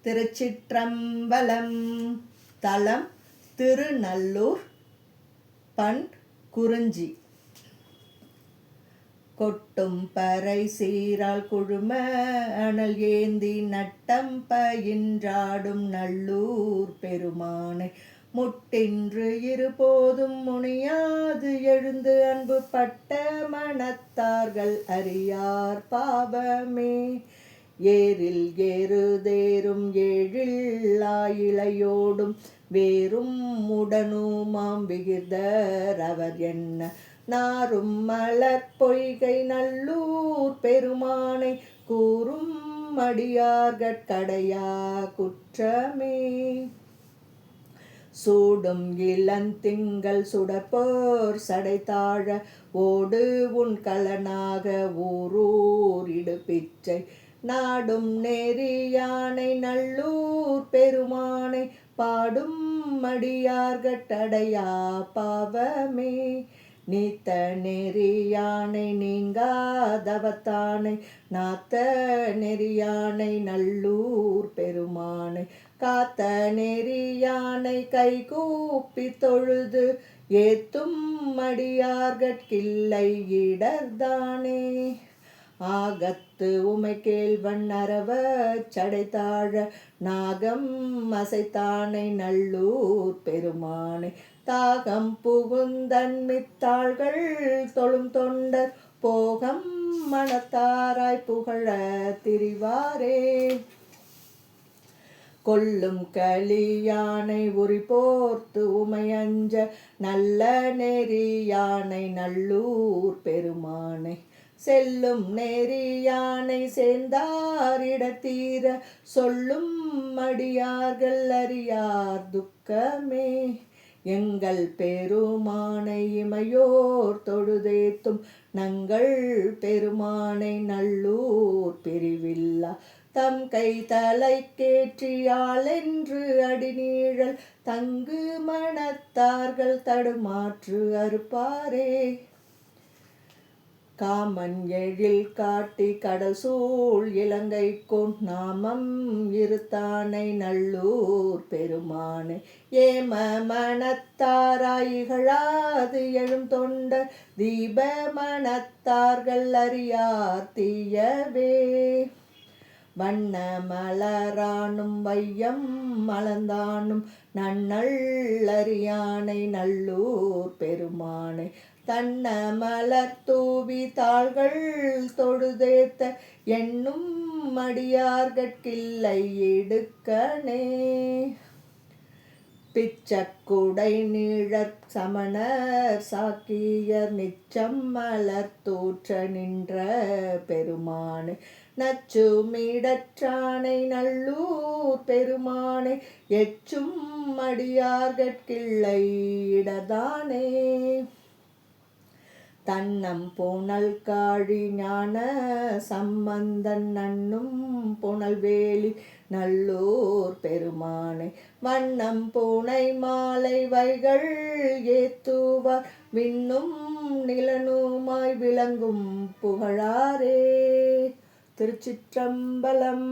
திருச்சிற்றம்பலம். தலம் திருநல்லூர். பண் குறிஞ்சி. கொட்டும் பறை சீரால் குழும அனல் ஏந்தி நட்டம் பயின்றாடும் நல்லூர் பெருமானை முட்டின்று இருபோதும் முனியாது எழுந்து அன்பு பட்ட மனத்தார்கள் அறியார் பாவமே. ஏரில் ஏறுதேரும் ஏழில் ஆயிழையோடும் வேறும் உடனுமாம் விகிர்தர் அவர் என்ன நாரும் மலர் பொய்கை நல்லூர் பெருமானை கூறும் அடியார்கட்கடையா குற்றமே. சூடும் இளந்திங்கள் சுடப்போர் சடைத்தாழ ஓடு உன் களனாக ஊரூர் இடுபிச்சை நாடும் நெறியானை நல்லூர் பெருமானை பாடும் அடியார்கட்கடையா பாவமே. நீத்த நெறியானை நீங்காதவத்தானை நாத்த நெறியானை நல்லூர் பெருமானை காத்த நெறியானை கைகூப்பி தொழுது ஏத்தும் அடியார்கட்கில்லை இடர்தானே. ஆகத்து உமை கேள்வன் அரவ சடைத்தாழ நாகம் அசைத்தானை நல்லூர் பெருமானை தாகம் புகுந்தன்மித்தாள்கள் தொழும் தொண்டர் போகம் மனத்தாராய் புகழ திரிவாரே. கொல்லும் களியானை உரி போர்த்து உமையஞ்ச நல்ல நெறியானை நல்லூர் பெருமானை செல்லும் நெறியானை சேர்ந்தாரிடத்தீர சொல்லும் அடியார்கள் அறியார் துக்கமே. எங்கள் பெருமானை இமையோர் தொழுதேத்தும் நங்கள் பெருமானை நல்லூர் பிரிவில்லா தம் கை தலை கேற்றியாளென்று அடிநீழல் தங்கு மனத்தார்கள் தடுமாற்று அறுப்பாரே. காமன் எழில் காட்டி கடல் சூழ் இலங்கை கொண் நாமம் இருத்தானை நல்லூர் பெருமானை ஏம மனத்தாராய் இகழாது எழும் தொண்டர் தீப மனத்தார்கள் அறியார் தீயவே. வண்ண மலரானும் வையம் மலர்ந்தானும் நன்னள் அறியானை நல்லூர் பெருமானை தன்ன மலர் தூவி தாள்கள் தொழுதேத்த எண்ணும் அடியார்கட்கில்லை இடுக்கணே. பிச்சக்குடை நீழற் சமணர் சாக்கியர் நிச்சம் மலர் தோற்ற நின்ற பெருமானை நச்சுமிடற்றானை நல்லூர் பெருமானை எச்சும் அடியார்கட்கில்லை இடதானே. தன்னம் புனல் காழி ஞான சம்பந்தன் நன்னும் புனல்வேலி நல்லூர் பெருமானை வண்ணம் பூனை மாலை வைகள் ஏத்துவார் விண்ணும் நிலனுமாய் விளங்கும் புகழாரே. திருச்சிற்றம்பலம்.